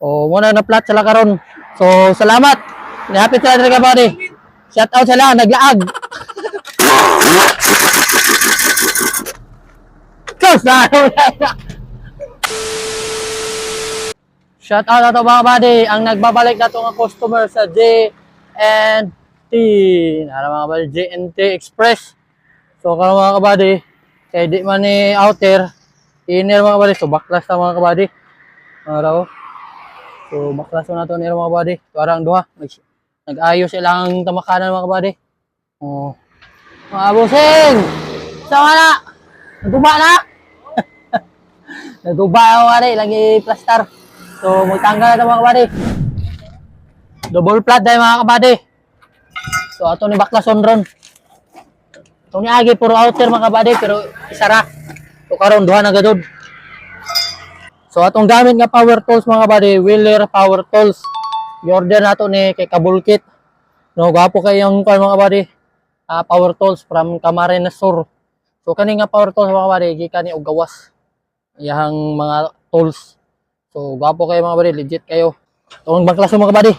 O muna na flat sila karon. So salamat. Nihapit sila talaga buddy. Shout out sila naglaag. Close na. Shout out na to mga buddy. Ang nagbabalik na to nga customer sa JNT. Nara mga buddy, JNT Express. So karon mga kabady, kay di man ni outer, inner mga kabady. So baklas na mga kabady. Mga raw. So baklas na nato nila mga kabady. Parang duha. Nag-ayos ilang tamakanan mga kabady. Oh. Mga busing! Sama na! Nagtuba na! Nagtuba ako kabady, lagi plaster. So magtanggal na ito mga kabady. Double flat dahil mga kabady. So ato ni baklason ron. Itong niagi puro outer mga kabady pero isara. So karon duha na gadod. So atong gamit nga power tools mga kabady, Wheeler power tools. I-order nato ni kay Kabulkit. No, gapo kay yung mga kabady. Power tools from Camarines Sur. So kani nga power tools mga kabady gikan ni og gawas. Iyang mga tools. So gapo kay mga kabady, legit kayo. Itong baklason mga kabady.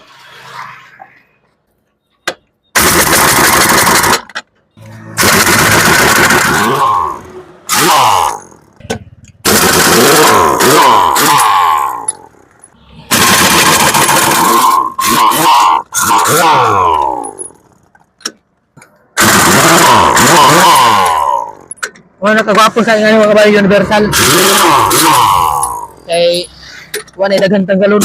Ano nakagwapon sa ngayon mga kabady universal. Kay wala daghang tanggalon.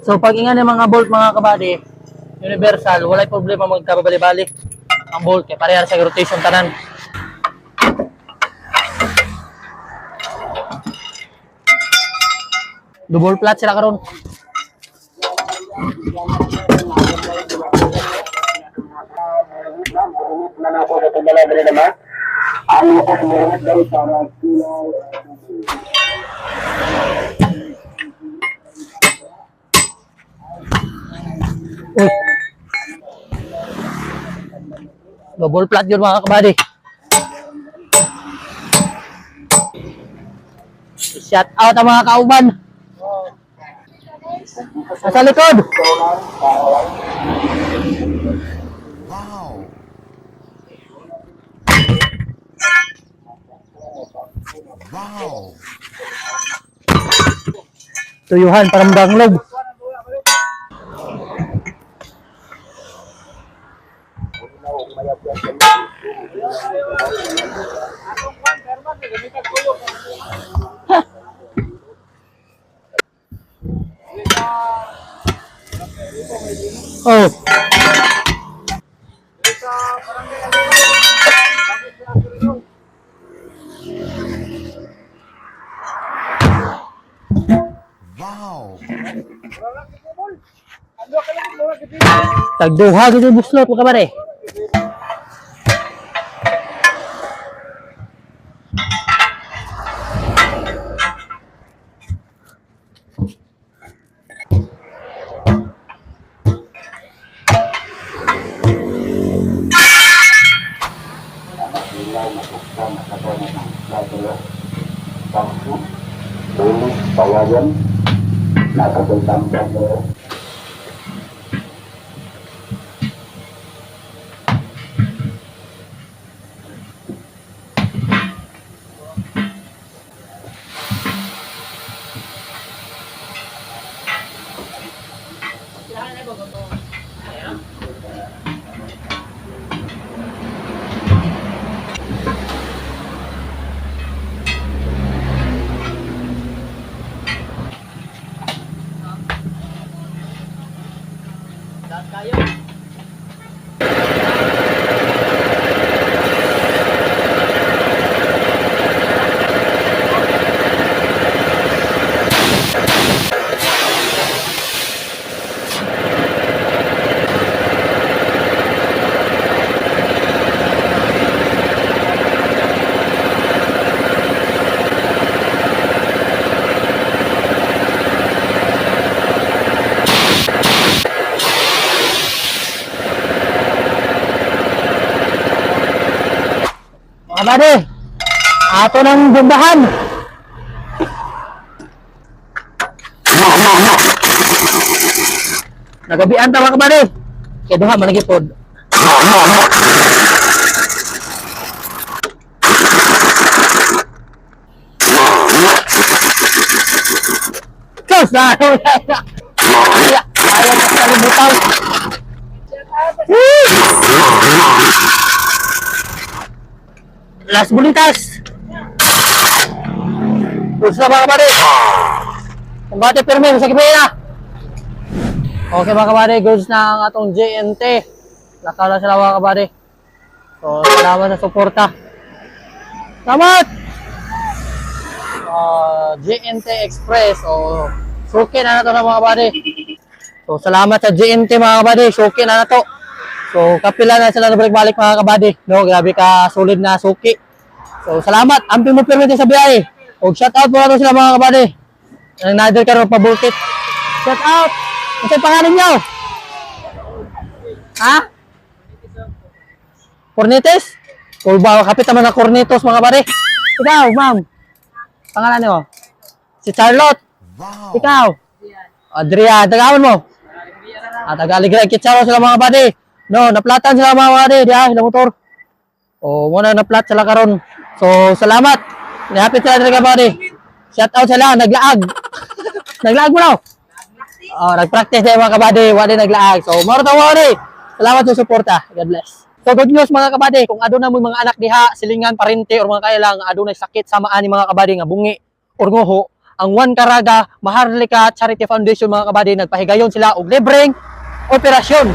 So pag ingan ng mga bolt mga kabady, universal, walay problema magkababali-bali ang bolt kay parehas sa rotation tanan. Double flat sila karon. Double flat yun mga kabady. Shout out ang mga kauban. Sa likod. Wow. Wow. Tuyuhan parang banglog. Oh. Wow. Tagduha gid buslot mga kabady. Bawayan, nakatultambang mo. Mga kabady, ato ng bundahan. Nagabian ta mga kabady. Kaya duha managipod. Sus! Ayaw na kalimutan. Las bulitas. Gusto mga kabady. Kumbate pirme sa kipina. Okay mga kabady, goods na ang atong JNT. Lakaw na sila mga kabady. So, salamat sa suporta. Salamat! JNT Express. So, suki na to na mga kabady. So, salamat sa JNT mga kabady. Suki na to. So, kapila na sila na balik-balik mga kabady. No, grabe ka solid na suki. So, salamat. Amping mo permit sa biyahe. O, shout out po na sila mga kabady. Nader ka rin pabulkit. Shout out! Kasi pangalan nyo? Ha? Cornetes? O ba, kapit naman na Cornetos mga kabady. Ikaw, ma'am. Pangalan nyo? Si Charlotte. Wow. Ikaw? Adrian. Tagawan mo? Taga-Aligre. Kitsaro sila mga kabady. No, naplatan sila mga kabady. Diya, sila motor. O, muna naplat sila karon. So, salamat. Nihapit sila mga kabady. Shout out sila. Naglaag. Naglaag mo na. Nag-practice na yung mga kabady. Wala naglaag. So, marutawa rin. Salamat sa suporta. God bless. So, good news mga kabady. Kung ado na mo mga anak diha, silingan, parente, or mga kailang, ado na sakit, samaan ni mga kabady nga bungi, or ngoho, ang One Caraga Maharlika Charity Foundation mga kabady, nagpahigayon sila og libreng operasyon.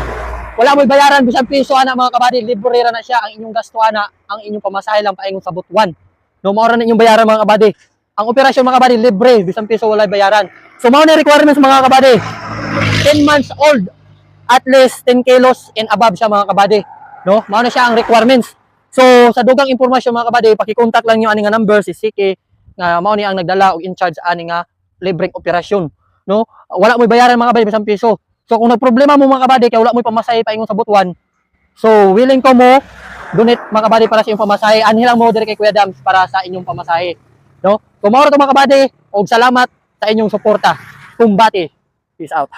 Wala mo'y bayaran, bisang piso ana mga kabady, libre ra na siya. Ang inyong gasto ana, ang inyong pamasahe lang paingon sa butuan. No, maura na inyong bayaran mga kabady. Ang operasyon mga kabady, libre, bisang piso wala bayaran. So, mao na requirements mga kabady. 10 months old, at least 10 kilos and above siya mga kabady. No, mao na siya ang requirements. So, sa dugang impormasyon mga kabady, paki-contact lang niyo ani nga number si Siki nga mao ni ang nagdala og in charge ani nga libreng operasyon. No, wala mo'y bayaran mga kabady bisang piso. So, kung nagproblema mo mga kabady kay wala mo'y pamasahe paingon sa butuan, so willing ko mo donate mga kabady para sa inyong pamasahe. Anhi lang mo dire kay Kuya Dams para sa inyong pamasahe. No? Kung mao ra to mga kabady, og salamat sa inyong suporta. Kumbati. Peace out.